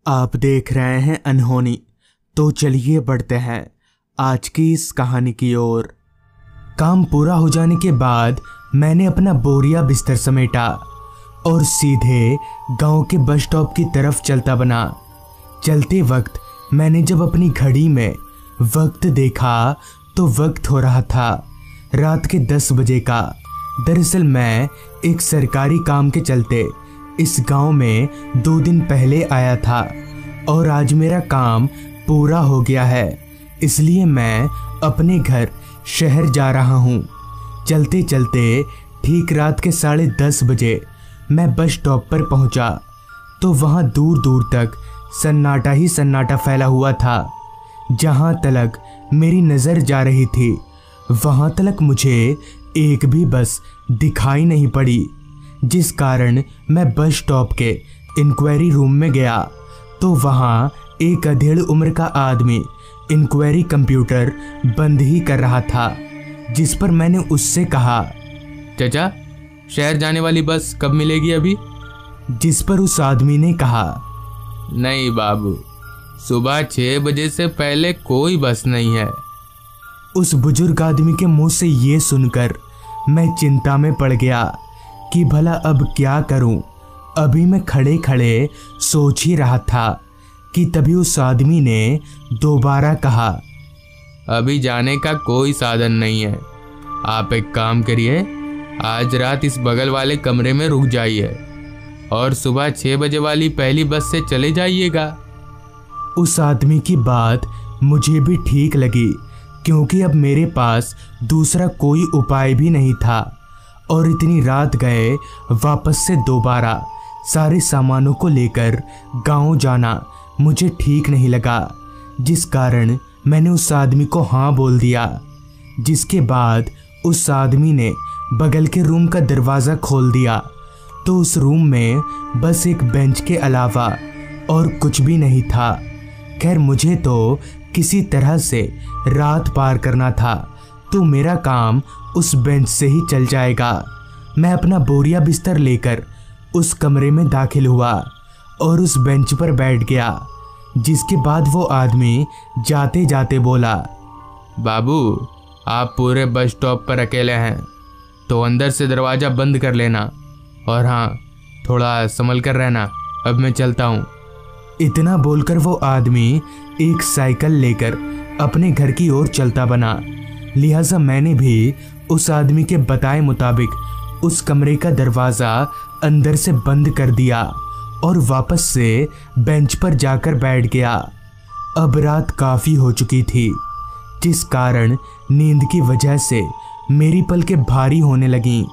आप देख रहे हैं अनहोनी। तो चलिए बढ़ते हैं आज की इस कहानी की ओर। काम पूरा हो जाने के बाद मैंने अपना बोरिया बिस्तर समेटा और सीधे गांव के बस स्टॉप की तरफ चलता बना। चलते वक्त मैंने जब अपनी घड़ी में वक्त देखा तो वक्त हो रहा था रात के 10 बजे का। दरअसल मैं एक सरकारी काम के चलते इस गांव में 2 दिन पहले आया था और आज मेरा काम पूरा हो गया है, इसलिए मैं अपने घर शहर जा रहा हूँ। चलते चलते ठीक रात के 10:30 बजे मैं बस स्टॉप पर पहुँचा तो वहाँ दूर दूर तक सन्नाटा ही सन्नाटा फैला हुआ था। जहाँ तलक मेरी नज़र जा रही थी वहाँ तलक मुझे एक भी बस दिखाई नहीं पड़ी, जिस कारण मैं बस स्टॉप के इंक्वायरी रूम में गया तो वहाँ एक अधेड़ उम्र का आदमी इंक्वायरी कंप्यूटर बंद ही कर रहा था। जिस पर मैंने उससे कहा, चाचा शहर जाने वाली बस कब मिलेगी अभी? जिस पर उस आदमी ने कहा, नहीं बाबू, सुबह 6 बजे से पहले कोई बस नहीं है। उस बुजुर्ग आदमी के मुंह से ये सुनकर मैं चिंता में पड़ गया कि भला अब क्या करूं। अभी मैं खड़े खड़े सोच ही रहा था कि तभी उस आदमी ने दोबारा कहा, अभी जाने का कोई साधन नहीं है। आप एक काम करिए, आज रात इस बगल वाले कमरे में रुक जाइए और सुबह 6 बजे वाली पहली बस से चले जाइएगा। उस आदमी की बात मुझे भी ठीक लगी, क्योंकि अब मेरे पास दूसरा कोई उपाय भी नहीं था और इतनी रात गए वापस से दोबारा सारे सामानों को लेकर गांव जाना मुझे ठीक नहीं लगा, जिस कारण मैंने उस आदमी को हाँ बोल दिया। जिसके बाद उस आदमी ने बगल के रूम का दरवाज़ा खोल दिया तो उस रूम में बस एक बेंच के अलावा और कुछ भी नहीं था। खैर मुझे तो किसी तरह से रात पार करना था तो मेरा काम उस बेंच से ही चल जाएगा। मैं अपना बोरिया बिस्तर लेकर उस कमरे में दाखिल हुआ और उस बेंच पर बैठ गया। जिसके बाद वो आदमी जाते जाते बोला, बाबू आप पूरे बस स्टॉप पर अकेले हैं तो अंदर से दरवाज़ा बंद कर लेना और हाँ, थोड़ा संभल कर रहना, अब मैं चलता हूँ। इतना बोलकर वो आदमी एक साइकिल लेकर अपने घर की ओर चलता बना। लिहाजा मैंने भी उस आदमी के बताए मुताबिक उस कमरे का दरवाज़ा अंदर से बंद कर दिया और वापस से बेंच पर जाकर बैठ गया। अब रात काफ़ी हो चुकी थी, जिस कारण नींद की वजह से मेरी पलकें भारी होने लगीं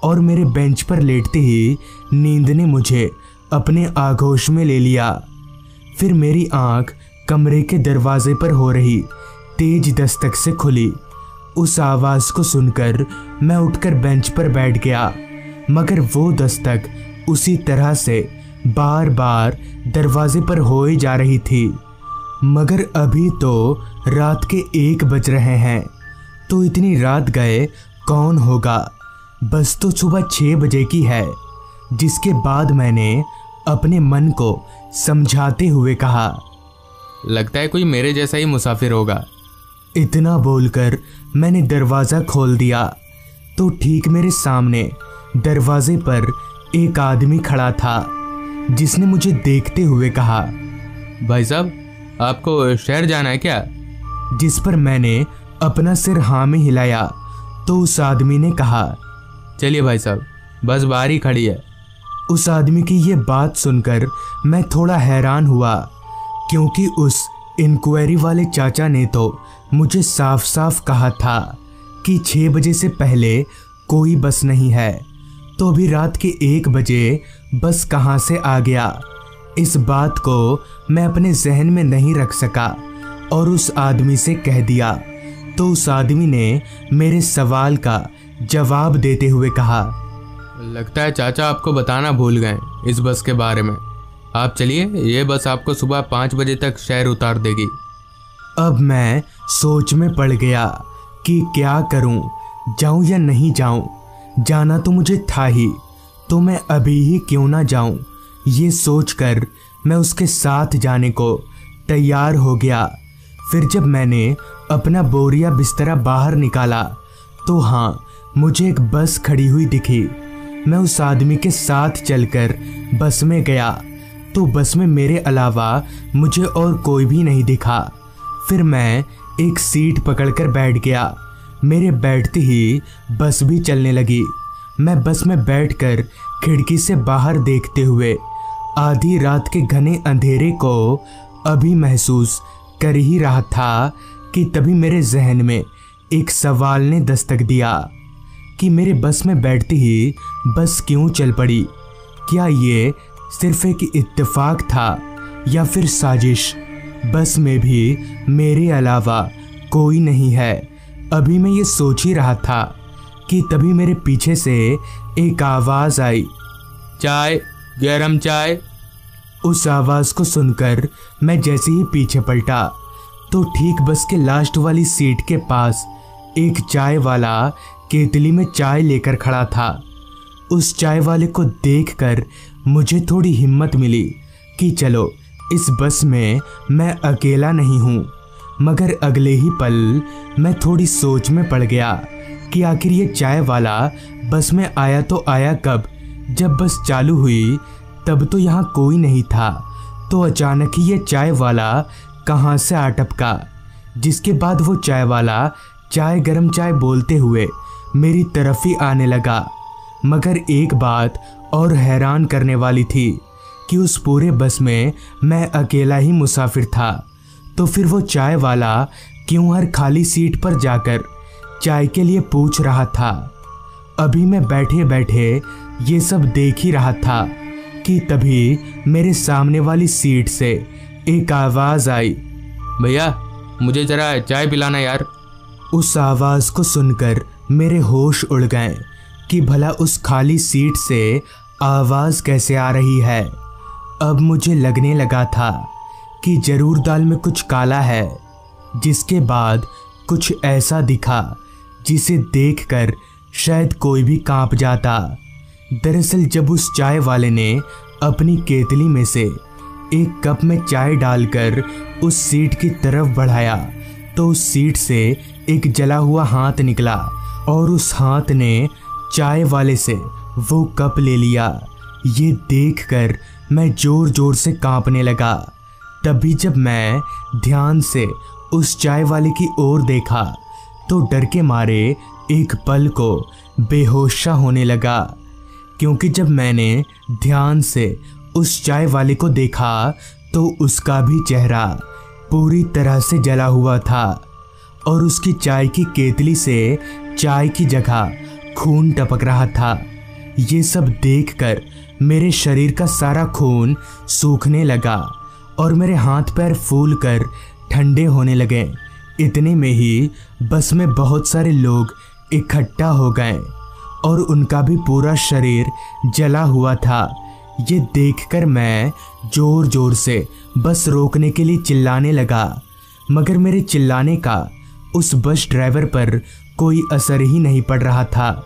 और मेरे बेंच पर लेटते ही नींद ने मुझे अपने आगोश में ले लिया। फिर मेरी आंख कमरे के दरवाजे पर हो रही तेज दस्तक से खुली। उस आवाज़ को सुनकर मैं उठकर बेंच पर बैठ गया, मगर वो दस्तक उसी तरह से बार बार दरवाजे पर होए जा रही थी। मगर अभी तो रात के 1 बज रहे हैं तो इतनी रात गए कौन होगा? बस तो सुबह 6 बजे की है। जिसके बाद मैंने अपने मन को समझाते हुए कहा, लगता है कोई मेरे जैसा ही मुसाफिर होगा। इतना बोलकर मैंने दरवाज़ा खोल दिया तो ठीक मेरे सामने दरवाजे पर एक आदमी खड़ा था, जिसने मुझे देखते हुए कहा, भाई साहब आपको शहर जाना है क्या? जिस पर मैंने अपना सिर हाँ में हिलाया तो उस आदमी ने कहा, चलिए भाई साहब, बस बाहर ही खड़ी है। उस आदमी की ये बात सुनकर मैं थोड़ा हैरान हुआ, क्योंकि उस इंक्वायरी वाले चाचा ने तो मुझे साफ साफ कहा था कि 6 बजे से पहले कोई बस नहीं है, तो अभी रात के 1 बजे बस कहाँ से आ गया? इस बात को मैं अपने जहन में नहीं रख सका और उस आदमी से कह दिया तो उस आदमी ने मेरे सवाल का जवाब देते हुए कहा, लगता है चाचा आपको बताना भूल गए इस बस के बारे में। आप चलिए, ये बस आपको सुबह 5 बजे तक शहर उतार देगी। अब मैं सोच में पड़ गया कि क्या करूं, जाऊं या नहीं जाऊं। जाना तो मुझे था ही, तो मैं अभी ही क्यों ना जाऊं। ये सोचकर मैं उसके साथ जाने को तैयार हो गया। फिर जब मैंने अपना बोरिया बिस्तरा बाहर निकाला तो हाँ, मुझे एक बस खड़ी हुई दिखी। मैं उस आदमी के साथ चलकर बस में गया तो बस में मेरे अलावा मुझे और कोई भी नहीं दिखा। फिर मैं एक सीट पकड़कर बैठ गया। मेरे बैठते ही बस भी चलने लगी। मैं बस में बैठकर खिड़की से बाहर देखते हुए आधी रात के घने अंधेरे को अभी महसूस कर ही रहा था कि तभी मेरे जहन में एक सवाल ने दस्तक दिया कि मेरे बस में बैठते ही बस क्यों चल पड़ी। क्या ये सिर्फ एक इत्तेफाक था या फिर साजिश? बस में भी मेरे अलावा कोई नहीं है। अभी मैं ये सोच ही रहा था कि तभी मेरे पीछे से एक आवाज़ आई, चाय, गरम चाय। उस आवाज़ को सुनकर मैं जैसे ही पीछे पलटा तो ठीक बस के लास्ट वाली सीट के पास एक चाय वाला केतली में चाय लेकर खड़ा था। उस चाय वाले को देखकर मुझे थोड़ी हिम्मत मिली कि चलो इस बस में मैं अकेला नहीं हूँ। मगर अगले ही पल मैं थोड़ी सोच में पड़ गया कि आखिर ये चाय वाला बस में आया तो आया कब? जब बस चालू हुई तब तो यहाँ कोई नहीं था, तो अचानक ही ये चाय वाला कहाँ से आ टपका। जिसके बाद वो चाय वाला चाय गरम चाय बोलते हुए मेरी तरफ ही आने लगा। मगर एक बात और हैरान करने वाली थी कि उस पूरे बस में मैं अकेला ही मुसाफिर था। तो फिर वो चाय वाला क्यों हर खाली सीट पर जाकर चाय के लिए पूछ रहा था? अभी मैं बैठे बैठे ये सब देख ही रहा था कि तभी मेरे सामने वाली सीट से एक आवाज़ आई, भैया मुझे ज़रा चाय पिलाना यार। उस आवाज़ को सुनकर मेरे होश उड़ गए कि भला उस खाली सीट से आवाज़ कैसे आ रही है। अब मुझे लगने लगा था कि जरूर दाल में कुछ काला है। जिसके बाद कुछ ऐसा दिखा जिसे देखकर शायद कोई भी कांप जाता। दरअसल जब उस चाय वाले ने अपनी केतली में से एक कप में चाय डालकर उस सीट की तरफ बढ़ाया तो उस सीट से एक जला हुआ हाथ निकला और उस हाथ ने चाय वाले से वो कप ले लिया। ये देखकर मैं जोर जोर से कांपने लगा। तभी जब मैं ध्यान से उस चाय वाले की ओर देखा तो डर के मारे एक पल को बेहोशा होने लगा, क्योंकि जब मैंने ध्यान से उस चाय वाले को देखा तो उसका भी चेहरा पूरी तरह से जला हुआ था और उसकी चाय की केतली से चाय की जगह खून टपक रहा था। ये सब देखकर मेरे शरीर का सारा खून सूखने लगा और मेरे हाथ पैर फूलकर ठंडे होने लगे। इतने में ही बस में बहुत सारे लोग इकट्ठा हो गए और उनका भी पूरा शरीर जला हुआ था। ये देखकर मैं जोर जोर से बस रोकने के लिए चिल्लाने लगा, मगर मेरे चिल्लाने का उस बस ड्राइवर पर कोई असर ही नहीं पड़ रहा था,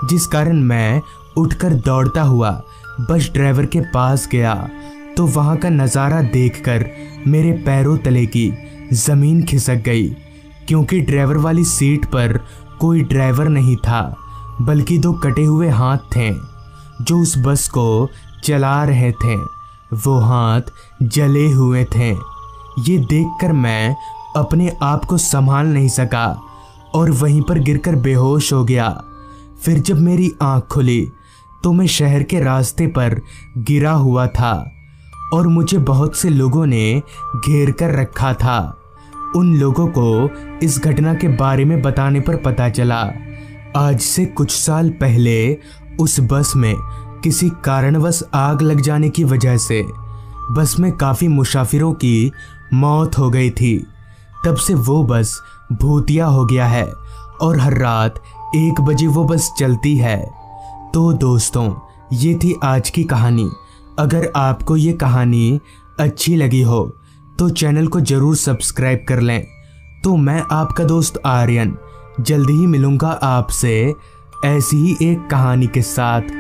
जिस कारण मैं उठकर दौड़ता हुआ बस ड्राइवर के पास गया तो वहाँ का नज़ारा देखकर मेरे पैरों तले की ज़मीन खिसक गई, क्योंकि ड्राइवर वाली सीट पर कोई ड्राइवर नहीं था, बल्कि दो कटे हुए हाथ थे जो उस बस को चला रहे थे। वो हाथ जले हुए थे। ये देखकर मैं अपने आप को संभाल नहीं सका और वहीं पर गिरकर बेहोश हो गया। फिर जब मेरी आंख खुली तो मैं शहर के रास्ते पर गिरा हुआ था और मुझे बहुत से लोगों ने घेर कर रखा था। उन लोगों को इस घटना के बारे में बताने पर पता चला आज से कुछ साल पहले उस बस में किसी कारणवश आग लग जाने की वजह से बस में काफ़ी मुसाफिरों की मौत हो गई थी। तब से वो बस भूतिया हो गया है और हर रात 1 बजे वो बस चलती है। तो दोस्तों, ये थी आज की कहानी। अगर आपको ये कहानी अच्छी लगी हो तो चैनल को ज़रूर सब्सक्राइब कर लें। तो मैं आपका दोस्त आर्यन जल्दी ही मिलूँगा आपसे ऐसी ही एक कहानी के साथ।